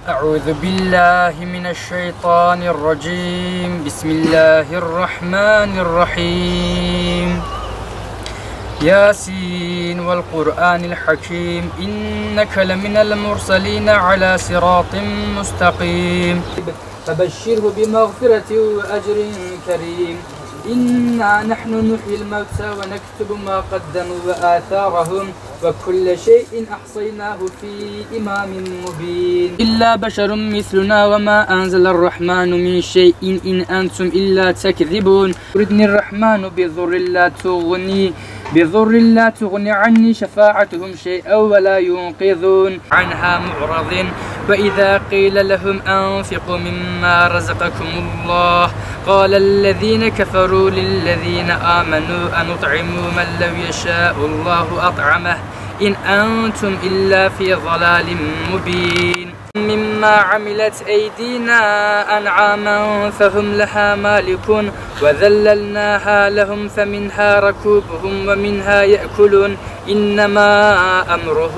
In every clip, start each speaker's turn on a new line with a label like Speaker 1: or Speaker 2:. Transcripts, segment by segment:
Speaker 1: أعوذ بالله من الشيطان الرجيم بسم الله الرحمن الرحيم ياسين والقرآن الحكيم إنك لمن المرسلين على صراط مستقيم فبشره بمغفرة وأجر كريم إنا نحن نحيي الموتى ونكتب ما قدموا وآثارهم وكل شيء أحصيناه في إمام مبين إلا بشر مثلنا وما أنزل الرحمن من شيء إن أنتم إلا تكذبون يردني الرحمن بضر لا تغني عني شفاعتهم شيئا ولا ينقذون عنها معرض وإذا قيل لهم أنفقوا مما رزقكم الله قال الذين كفروا للذين آمنوا أنطعم من لو يشاء الله أطعمه إن أنتم إلا في ضلال مبين مما عملت أيدينا أنعاما فهم لها مالكون وذللناها لهم فمنها ركوبهم ومنها يأكلون إنما أمره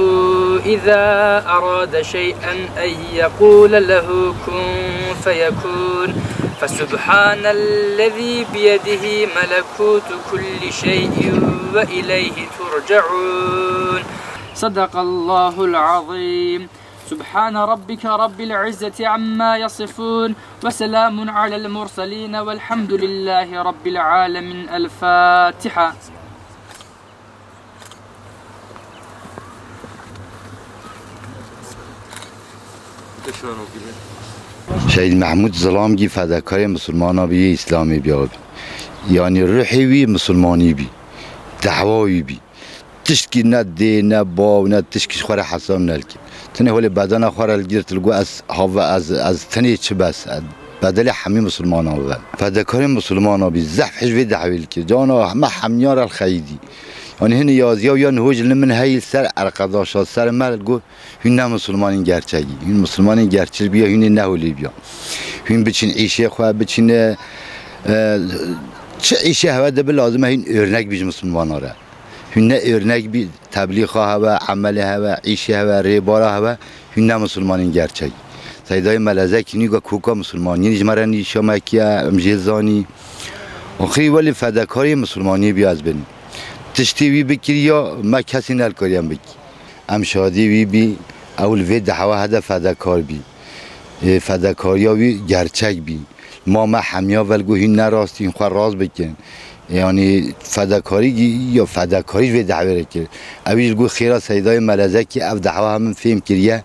Speaker 1: إذا أراد شيئا أن يقول له كن فيكون فسبحان الذي بيده ملكوت كل شيء وإليه ترجعون صدق الله العظيم سبحان ربك رب العزة عما يصفون وسلام على المرسلين والحمد لله رب العالمين الفاتحة
Speaker 2: شهید محمود ظلامگی فداکار مسلمان بی اسلامی بیابی یعنی روحی بی مسلمانی بی دعوایی بی تشکی نه دی نه با نه تشکیش خوره حسام نلکی تنه ولی بدن خوره الگیر تلگو از هوا از تنه چه بس بدل همه مسلمان ها بود فداکار مسلمان ها بی زحف حجوی دعویل که جانا همه حمیار الخیدی یعنی هنی یازیا و یا نهوج لمن هیل سر ارقداشا سر مرد گو هین نه مسلمانی گرچگی هین مسلمانی گرچل بیا هین نه ولی بیا هین بچین عیشه خواه بچین چه عیشه هوا دبل لازمه هین ارنک بیج مسلمان ها را هین نه ارنک بی تبلیغ هوا عمل هوا عیشه هوا ریبارا هوا هین نه مسلمانی گرچگی سیدای ملزه که نیگا کوکا مسلمانی نجمرانی شامکیه امجیزانی آخری ولی فداکاری مسلمانی بیاز بینیم تشتی وی بکری یا ما کسی نل کریم بکی ام شادی وی بی اول وی دعوه هده فداکار بی فداکاریا وی گرچک بی ما همیا ولگو هین نراستی این خواه راز بکن یعنی فداکاری یا فداکاریش وی دعوه رکر اویش گو خیره سیدای ملزه که او دعوه همون فهم کریه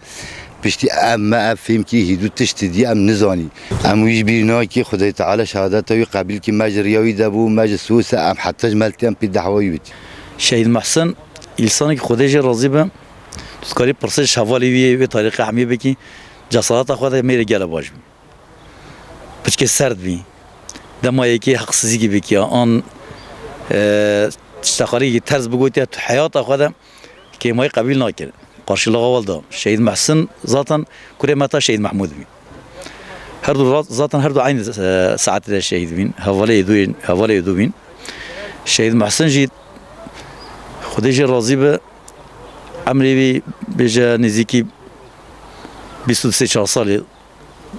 Speaker 2: پشتی ام فهم که هیدو تشتی دی ام نزانی ام ویش بیرنا که خدای تعالی شهادت وی قبیل که مجریاوی دبو مجسوس ام حتی ملتی ام پی دعوایی بیت
Speaker 3: شهید محسن انسانی که خودش راضی به دستکاری پرسش حوالی وی تاریخ حمی بکی جسارت خود میره گله باش بی پچ سرد بی دمایی که حقسزی کی بکی آن تشتخاری طرز بگویی تو حیات خود که مای قبیل نکرد قارش لغوال دا شهید محسن ذاتاً کره متا شهید محمود بی هر دو ذاتاً هر دو عین ساعت شهید بین حواله دو بین شهید محسن جید خودش راضی به عمری بی بجا نزدیکی 23 سال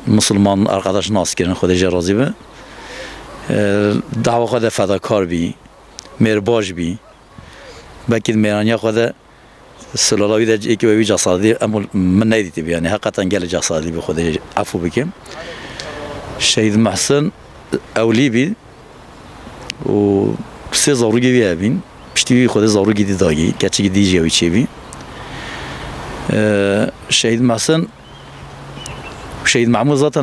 Speaker 3: مسلمان arkadaş ناس کردن خودش راضی به دعوا خود فداکار بی مرباج بی بکید میرانیا خود سلالاوی در یکی وی جسادی اما من ندیدی بیانی حقیقتا گل جسادی به خود عفو بکم شهید محسن اولی بی و سه زاروگی بی بین پشتی خود زاروگی دی داگی کچی دیجی وی چی بی شهید محسن شهید محمود ذاتا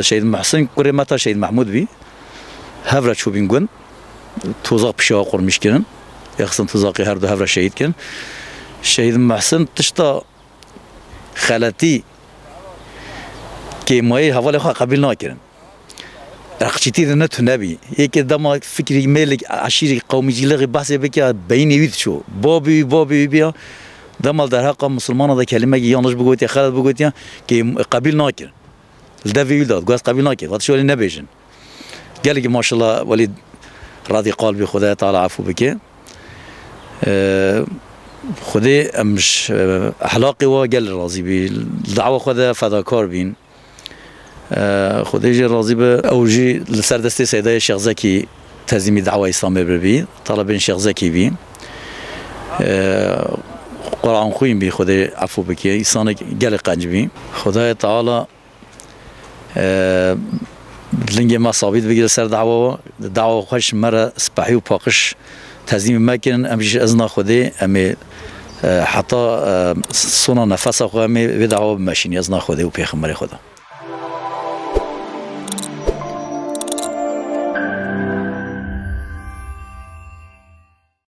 Speaker 3: شهید محسن کره متا شهید محمود بی هفره چوبین گون توزاق پیشا قرمش کنن یخصن توزاقی هر دو هفره شهید کن شهید محسن تشتا خلطی که مایه حواله خواه قبیل نکرن رقچیتی ده نتونه بی یکی دما فکری میل عشیری قومی جیلقی بحثی بکه بینی وید شو بابی بیا دمال در حق مسلمان ده کلمه یانش بگویی خالد بگویی که قبیل نکرن الدوی داد گوش قبیل نکرد وقتی ولی نبیشن قال که ماشاءالله ولی راضی قلبی خدا تعالی عفو بکه خودی امش اخلاقی و گل راضی بی دعوا خود فداکار بین خودی جی راضی به اوجی لسر دستی سیدای شیخ زکی تزیمی دعوا اسلامی بی طلب شیخ زکی بی قرآن خویم بی خودی عفو بکی انسان گل قنج بی خدای تعالی لنگ ما ثابت بگیره سر دعوا خوش مرا سپاهی و پاکش تزییم مکن امش ازنا خودی امی حتی سونا نفس خو امی به دعوا ماشینی ازنا خودی و پیغمبر خدا